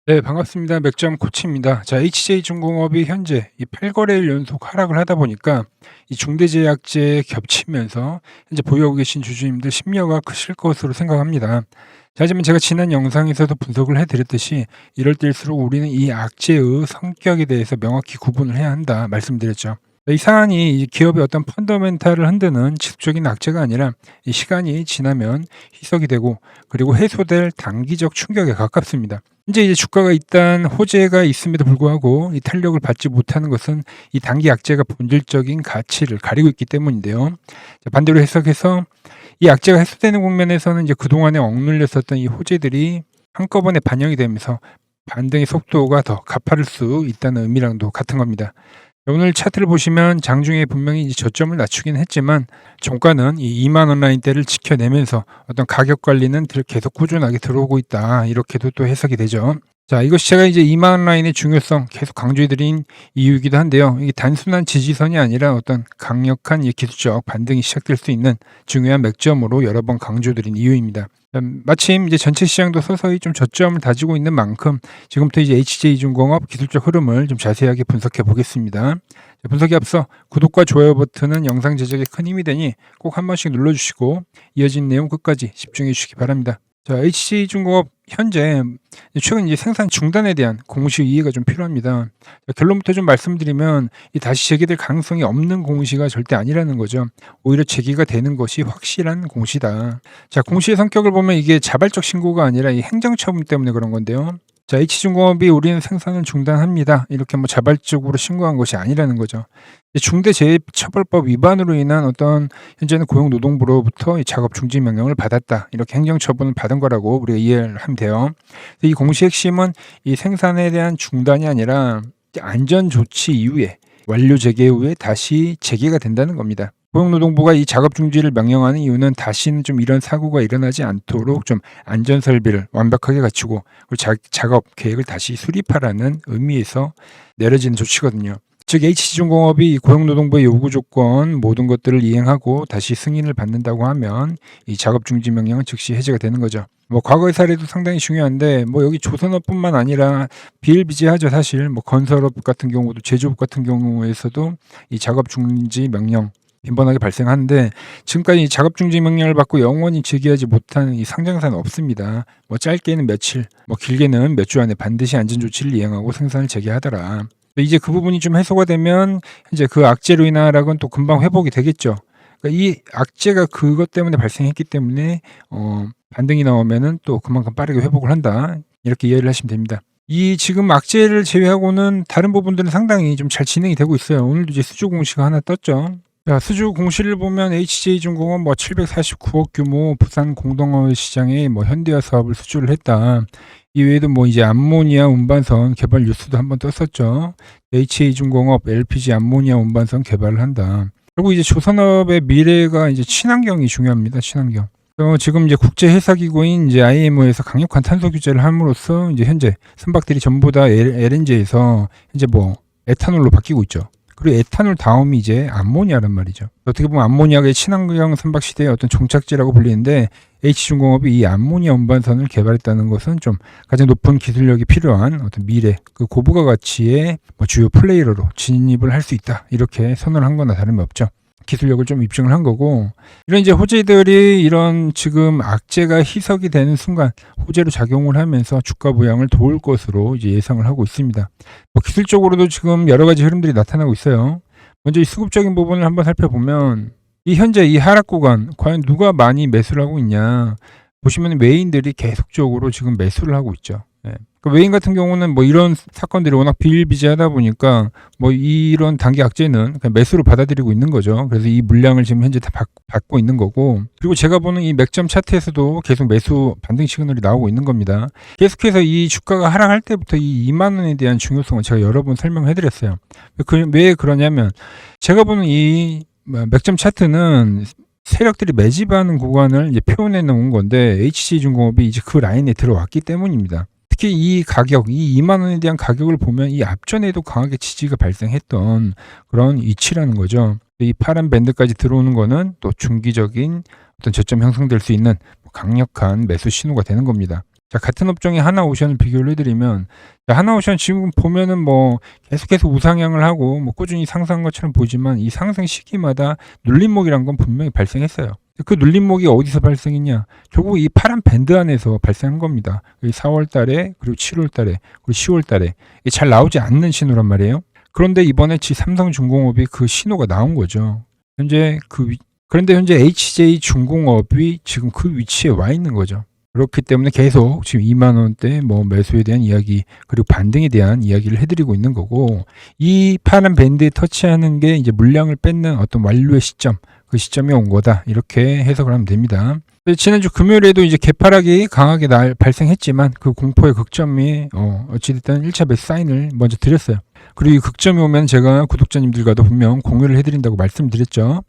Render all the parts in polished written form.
네, 반갑습니다. 맥점 코치입니다. 자, HJ중공업이 현재 이 8거래일 연속 하락을 하다 보니까 이 중대재해약제에 겹치면서 현재 보유하고 계신 주주님들 심려가 크실 것으로 생각합니다. 자, 하지만 제가 지난 영상에서도 분석을 해드렸듯이 이럴 때일수록 우리는 이 악재의 성격에 대해서 명확히 구분을 해야 한다 말씀드렸죠. 이 사안이 이 기업의 어떤 펀더멘탈을 흔드는 지속적인 악재가 아니라 이 시간이 지나면 희석이 되고 그리고 해소될 단기적 충격에 가깝습니다. 현재 이제 주가가 일단 호재가 있음에도 불구하고 이 탄력을 받지 못하는 것은 이 단기 악재가 본질적인 가치를 가리고 있기 때문인데요. 자, 반대로 해석해서 이 악재가 해소되는 국면에서는 이제 그동안에 억눌렸었던 이 호재들이 한꺼번에 반영이 되면서 반등의 속도가 더 가파를 수 있다는 의미랑도 같은 겁니다. 오늘 차트를 보시면 장중에 분명히 이제 저점을 낮추긴 했지만 종가는 이 2만 원 라인대를 지켜내면서 어떤 가격 관리는 계속 꾸준하게 들어오고 있다. 이렇게도 또 해석이 되죠. 자, 이것이 제가 이제 2만 원 라인의 중요성 계속 강조해드린 이유이기도 한데요. 이게 단순한 지지선이 아니라 어떤 강력한 이 기술적 반등이 시작될 수 있는 중요한 맥점으로 여러 번 강조드린 이유입니다. 마침 이제 전체 시장도 서서히 좀 저점을 다지고 있는 만큼 지금부터 이제 HJ중공업 기술적 흐름을 좀 자세하게 분석해 보겠습니다. 분석에 앞서 구독과 좋아요 버튼은 영상 제작에 큰 힘이 되니 꼭 한 번씩 눌러주시고 이어진 내용 끝까지 집중해 주시기 바랍니다. 자, HJ중공업 현재 최근 이제 생산 중단에 대한 공시 이해가 좀 필요합니다. 자, 결론부터 좀 말씀드리면 이 다시 재개될 가능성이 없는 공시가 절대 아니라는 거죠. 오히려 재개가 되는 것이 확실한 공시다. 자, 공시의 성격을 보면 이게 자발적 신고가 아니라 이 행정처분 때문에 그런 건데요. 자, H중공업이 우리는 생산을 중단합니다. 이렇게 뭐 자발적으로 신고한 것이 아니라는 거죠. 중대재해처벌법 위반으로 인한 어떤 현재는 고용노동부로부터 이 작업 중지 명령을 받았다. 이렇게 행정처분을 받은 거라고 우리가 이해를 하면 돼요. 이 공시 핵심은 이 생산에 대한 중단이 아니라 안전조치 이후에 완료 재개 후에 다시 재개가 된다는 겁니다. 고용노동부가 이 작업 중지를 명령하는 이유는 다시는 좀 이런 사고가 일어나지 않도록 좀 안전 설비를 완벽하게 갖추고 그리고 작업 계획을 다시 수립하라는 의미에서 내려진 조치거든요. 즉 HJ중공업이 고용노동부의 요구 조건 모든 것들을 이행하고 다시 승인을 받는다고 하면 이 작업 중지 명령은 즉시 해제가 되는 거죠. 뭐 과거의 사례도 상당히 중요한데 뭐 여기 조선업뿐만 아니라 비일비재하죠. 사실 뭐 건설업 같은 경우도 제조업 같은 경우에서도 이 작업 중지 명령 빈번하게 발생하는데 지금까지 작업 중지 명령을 받고 영원히 재개하지 못한 이 상장사는 없습니다. 뭐 짧게는 며칠, 뭐 길게는 몇 주 안에 반드시 안전 조치를 이행하고 생산을 재개하더라. 이제 그 부분이 좀 해소가 되면 현재 그 악재로 인한 하락은 또 금방 회복이 되겠죠. 그러니까 이 악재가 그것 때문에 발생했기 때문에 반등이 나오면은 또 그만큼 빠르게 회복을 한다. 이렇게 이해를 하시면 됩니다. 이 지금 악재를 제외하고는 다른 부분들은 상당히 좀 잘 진행이 되고 있어요. 오늘도 이제 수주 공시가 하나 떴죠. 자, 수주 공시를 보면 HJ중공업 뭐 749억 규모 부산 공동화물 시장에 뭐 현대화 사업을 수주를 했다. 이외에도 뭐 이제 암모니아 운반선 개발 뉴스도 한번 떴었죠. HJ중공업 LPG 암모니아 운반선 개발을 한다. 그리고 이제 조선업의 미래가 이제 친환경이 중요합니다. 친환경. 지금 이제 국제 회사 기구인 이제 IMO에서 강력한 탄소 규제를 함으로써 이제 현재 선박들이 전부 다 LNG에서 이제 뭐 에탄올로 바뀌고 있죠. 그리고 에탄올 다음이 이제 암모니아란 말이죠. 어떻게 보면 암모니아가 친환경 선박 시대의 어떤 종착지라고 불리는데 H중공업이 이 암모니아 운반선을 개발했다는 것은 좀 가장 높은 기술력이 필요한 어떤 미래 그 고부가 가치의 뭐 주요 플레이어로 진입을 할 수 있다. 이렇게 선언을 한 거나 다름이 없죠. 기술력을 좀 입증을 한 거고 이런 이제 호재들이 이런 지금 악재가 희석이 되는 순간 호재로 작용을 하면서 주가 부양을 도울 것으로 이제 예상을 하고 있습니다. 뭐 기술적으로도 지금 여러 가지 흐름들이 나타나고 있어요. 먼저 이 수급적인 부분을 한번 살펴보면 이 현재 이 하락 구간 과연 누가 많이 매수를 하고 있냐 보시면 외인들이 계속적으로 지금 매수를 하고 있죠. 예. 그 외인 같은 경우는 뭐 이런 사건들이 워낙 비일비재하다 보니까 뭐 이런 단기 악재는 그냥 매수로 받아들이고 있는 거죠. 그래서 이 물량을 지금 현재 다 받고 있는 거고 그리고 제가 보는 이 맥점 차트에서도 계속 매수 반등 시그널이 나오고 있는 겁니다. 계속해서 이 주가가 하락할 때부터 이 2만 원에 대한 중요성을 제가 여러 번 설명해 드렸어요. 왜 그러냐면 제가 보는 이 맥점 차트는 세력들이 매집하는 구간을 이제 표현해 놓은 건데 HJ중공업이 이제 그 라인에 들어왔기 때문입니다. 특히 이 가격, 이 2만 원에 대한 가격을 보면 이 앞전에도 강하게 지지가 발생했던 그런 위치라는 거죠. 이 파란 밴드까지 들어오는 거는 또 중기적인 어떤 저점 형성될 수 있는 강력한 매수 신호가 되는 겁니다. 자, 같은 업종의 하나오션을 비교를 해드리면, 자, 하나오션 지금 보면은 뭐 계속해서 우상향을 하고 뭐 꾸준히 상승한 것처럼 보이지만 이 상승 시기마다 눌림목이란 건 분명히 발생했어요. 그 눌림목이 어디서 발생했냐? 결국 이 파란 밴드 안에서 발생한 겁니다. 4월 달에, 그리고 7월 달에, 그리고 10월 달에 잘 나오지 않는 신호란 말이에요. 그런데 이번에 삼성중공업이 그 신호가 나온 거죠. 그런데 현재 HJ중공업이 지금 그 위치에 와 있는 거죠. 그렇기 때문에 계속 지금 2만 원대 뭐 매수에 대한 이야기, 그리고 반등에 대한 이야기를 해드리고 있는 거고, 이 파란 밴드에 터치하는 게 이제 물량을 뺏는 어떤 완료의 시점, 그 시점이 온 거다, 이렇게 해석을 하면 됩니다. 지난주 금요일에도 이제 개파락이 강하게 발생했지만 그 공포의 극점이 어찌됐든 1차 매수 사인을 먼저 드렸어요. 그리고 이 극점이 오면 제가 구독자님들과도 분명 공유를 해드린다고 말씀드렸죠.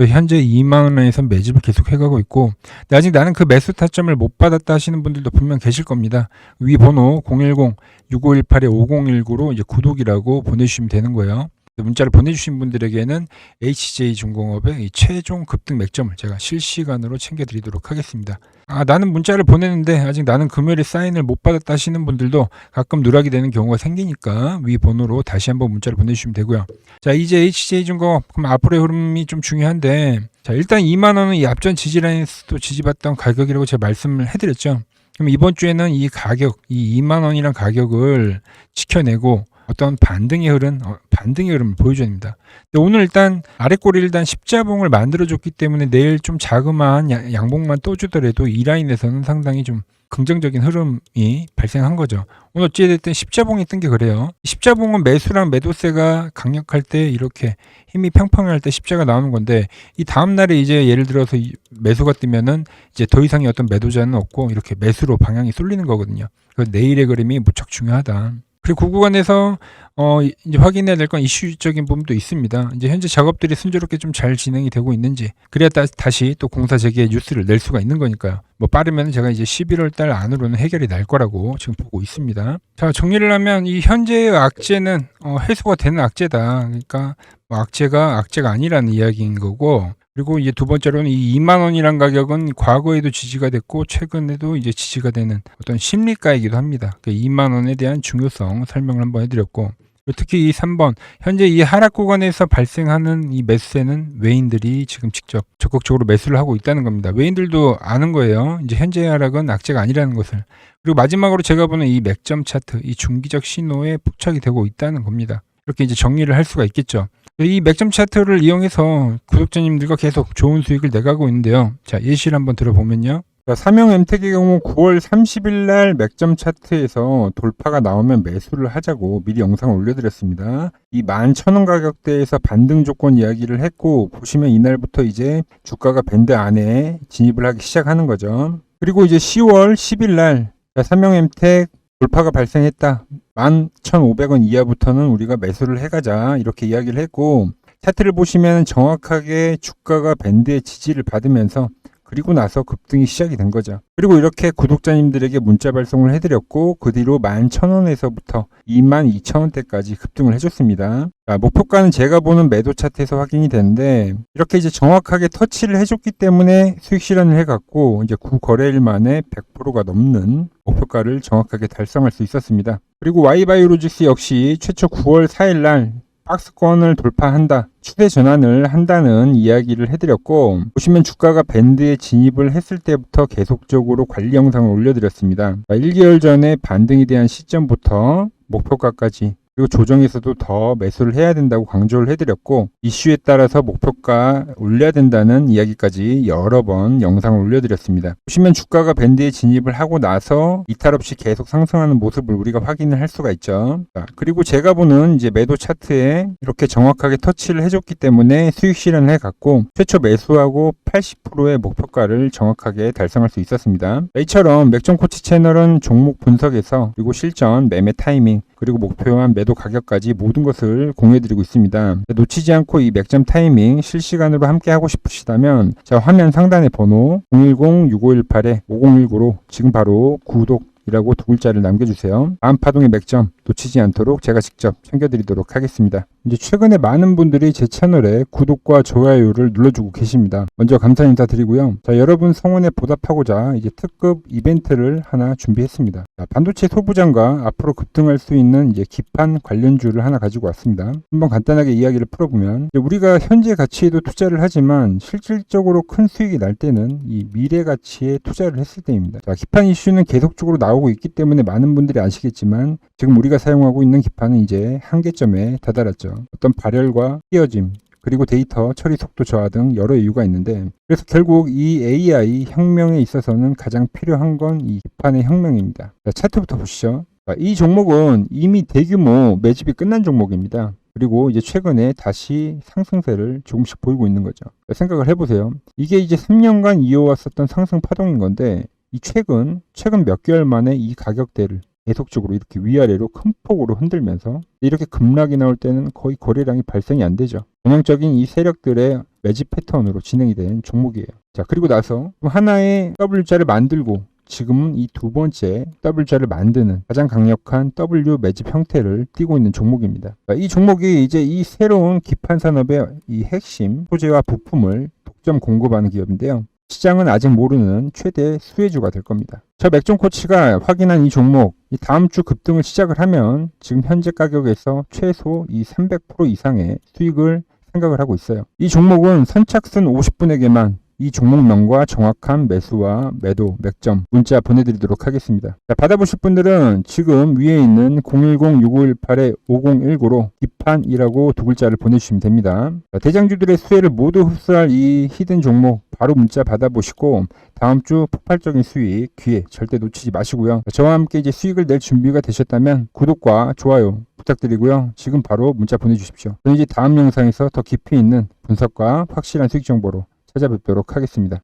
현재 2만 원에서 매집을 계속 해가고 있고, 근데 아직 나는 그 매수 타점을 못 받았다 하시는 분들도 분명 계실 겁니다. 위 번호 010-6518-5019로 이제 구독이라고 보내주시면 되는 거예요. 문자를 보내주신 분들에게는 HJ중공업의 이 최종 급등 맥점을 제가 실시간으로 챙겨드리도록 하겠습니다. 나는 문자를 보내는데 아직 나는 금요일에 사인을 못 받았다 하시는 분들도 가끔 누락이 되는 경우가 생기니까 위 번호로 다시 한번 문자를 보내주시면 되고요. 자, 이제 HJ중공업, 그럼 앞으로의 흐름이 좀 중요한데, 자, 일단 2만 원은 이 앞전 지지라인에서도 지지받던 가격이라고 제가 말씀을 해드렸죠. 그럼 이번 주에는 이 가격, 이 2만 원이란 가격을 지켜내고 어떤 반등의 흐름을 보여줘야 됩니다. 근데 오늘 일단 아래꼬리 일단 십자봉을 만들어줬기 때문에 내일 좀 자그마한 양봉만 떠주더라도 이 라인에서는 상당히 좀 긍정적인 흐름이 발생한 거죠. 오늘 어찌됐든 십자봉이 뜬 게 그래요. 십자봉은 매수랑 매도세가 강력할 때 이렇게 힘이 팽팽할 때 십자가 나오는 건데, 이 다음 날에 이제 예를 들어서 매수가 뜨면은 이제 더 이상의 어떤 매도자는 없고 이렇게 매수로 방향이 쏠리는 거거든요. 그래서 내일의 그림이 무척 중요하다. 그리고 그 구간에서 이제 확인해야 될 건 이슈적인 부분도 있습니다. 이제 현재 작업들이 순조롭게 좀 잘 진행이 되고 있는지, 그래야 다시 또 공사 재개 뉴스를 낼 수가 있는 거니까요. 뭐 빠르면 제가 이제 11월 달 안으로는 해결이 날 거라고 지금 보고 있습니다. 자, 정리를 하면 이 현재의 악재는 해소가 되는 악재다. 그러니까 뭐 악재가 아니라는 이야기인 거고, 그리고 이제 두 번째로는 이 2만 원이란 가격은 과거에도 지지가 됐고 최근에도 이제 지지가 되는 어떤 심리가이기도 합니다. 그 2만 원에 대한 중요성 설명을 한번 해드렸고, 특히 이 3번, 현재 이 하락 구간에서 발생하는 이 매수세는 외인들이 지금 직접 적극적으로 매수를 하고 있다는 겁니다. 외인들도 아는 거예요. 이제 현재의 하락은 악재가 아니라는 것을. 그리고 마지막으로 제가 보는 이 맥점 차트, 이 중기적 신호에 포착이 되고 있다는 겁니다. 이렇게 이제 정리를 할 수가 있겠죠. 이 맥점 차트를 이용해서 구독자님들과 계속 좋은 수익을 내가고 있는데요. 자, 예시를 한번 들어보면요. 자, 삼형 엠텍의 경우 9월 30일 날 맥점 차트에서 돌파가 나오면 매수를 하자고 미리 영상을 올려드렸습니다. 이 11,000원 가격대에서 반등 조건 이야기를 했고, 보시면 이날부터 이제 주가가 밴드 안에 진입을 하기 시작하는 거죠. 그리고 이제 10월 10일 날 삼형 엠텍 돌파가 발생했다. 11,500원 이하부터는 우리가 매수를 해가자, 이렇게 이야기를 했고, 차트를 보시면 정확하게 주가가 밴드의 지지를 받으면서 그리고 나서 급등이 시작이 된 거죠. 그리고 이렇게 구독자님들에게 문자 발송을 해드렸고, 그 뒤로 11,000원에서부터 22,000원대까지 급등을 해줬습니다. 자, 목표가는 제가 보는 매도 차트에서 확인이 되는데, 이렇게 이제 정확하게 터치를 해줬기 때문에 수익 실현을 해갔고, 이제 9거래일 만에 100%가 넘는 목표가를 정확하게 달성할 수 있었습니다. 그리고 Y바이오로직스 역시 최초 9월 4일 날 박스권을 돌파한다, 추세 전환을 한다는 이야기를 해드렸고, 보시면 주가가 밴드에 진입을 했을 때부터 계속적으로 관리 영상을 올려드렸습니다. 1개월 전에 반등에 대한 시점부터 목표가까지, 그리고 조정에서도 더 매수를 해야 된다고 강조를 해드렸고, 이슈에 따라서 목표가 올려야 된다는 이야기까지 여러 번 영상을 올려드렸습니다. 보시면 주가가 밴드에 진입을 하고 나서 이탈 없이 계속 상승하는 모습을 우리가 확인을 할 수가 있죠. 자, 그리고 제가 보는 이제 매도 차트에 이렇게 정확하게 터치를 해줬기 때문에 수익 실현을 해갔고, 최초 매수하고 80%의 목표가를 정확하게 달성할 수 있었습니다. 이처럼 맥점 코치 채널은 종목 분석에서, 그리고 실전, 매매 타이밍, 그리고 목표한 매도 가격까지 모든 것을 공유해드리고 있습니다. 놓치지 않고 이 맥점 타이밍 실시간으로 함께 하고 싶으시다면, 자, 화면 상단의 번호 010-6518-5019로 지금 바로 구독이라고 두 글자를 남겨주세요. 다음 파동의 맥점 놓치지 않도록 제가 직접 챙겨드리도록 하겠습니다. 이제 최근에 많은 분들이 제 채널에 구독과 좋아요를 눌러주고 계십니다. 먼저 감사 인사드리고요. 자, 여러분 성원에 보답하고자 이제 특급 이벤트를 하나 준비했습니다. 자, 반도체 소부장과 앞으로 급등할 수 있는 이제 기판 관련주를 하나 가지고 왔습니다. 한번 간단하게 이야기를 풀어보면, 우리가 현재 가치에도 투자를 하지만 실질적으로 큰 수익이 날 때는 이 미래 가치에 투자를 했을 때입니다. 자, 기판 이슈는 계속적으로 나오고 있기 때문에 많은 분들이 아시겠지만, 지금 우리가 사용하고 있는 기판은 이제 한계점에 다다랐죠. 어떤 발열과 휘어짐, 그리고 데이터 처리 속도 저하 등 여러 이유가 있는데, 그래서 결국 이 AI 혁명에 있어서는 가장 필요한 건 이 기판의 혁명입니다. 자, 차트부터 보시죠. 자, 이 종목은 이미 대규모 매집이 끝난 종목입니다. 그리고 이제 최근에 다시 상승세를 조금씩 보이고 있는 거죠. 생각을 해보세요. 이게 이제 3년간 이어왔었던 상승 파동인 건데, 이 최근 몇 개월 만에 이 가격대를 계속적으로 이렇게 위아래로 큰 폭으로 흔들면서 이렇게 급락이 나올 때는 거의 거래량이 발생이 안 되죠. 전형적인 이 세력들의 매집 패턴으로 진행이 된 종목이에요. 자, 그리고 나서 하나의 W자를 만들고 지금은 이 두 번째 W자를 만드는 가장 강력한 W 매집 형태를 띠고 있는 종목입니다. 자, 이 종목이 이제 이 새로운 기판 산업의 이 핵심 소재와 부품을 독점 공급하는 기업인데요. 시장은 아직 모르는 최대 수혜주가 될 겁니다. 저 맥종 코치가 확인한 이 종목, 이 다음 주 급등을 시작을 하면 지금 현재 가격에서 최소 이 300% 이상의 수익을 생각을 하고 있어요. 이 종목은 선착순 50분에게만 이 종목명과 정확한 매수와 매도, 맥점, 문자 보내드리도록 하겠습니다. 자, 받아보실 분들은 지금 위에 있는 010-6518-5019로 기판이라고 두 글자를 보내주시면 됩니다. 자, 대장주들의 수혜를 모두 흡수할 이 히든 종목 바로 문자 받아보시고 다음 주 폭발적인 수익 기회 절대 놓치지 마시고요. 저와 함께 이제 수익을 낼 준비가 되셨다면 구독과 좋아요 부탁드리고요. 지금 바로 문자 보내주십시오. 저는 이제 다음 영상에서 더 깊이 있는 분석과 확실한 수익 정보로 찾아뵙도록 하겠습니다.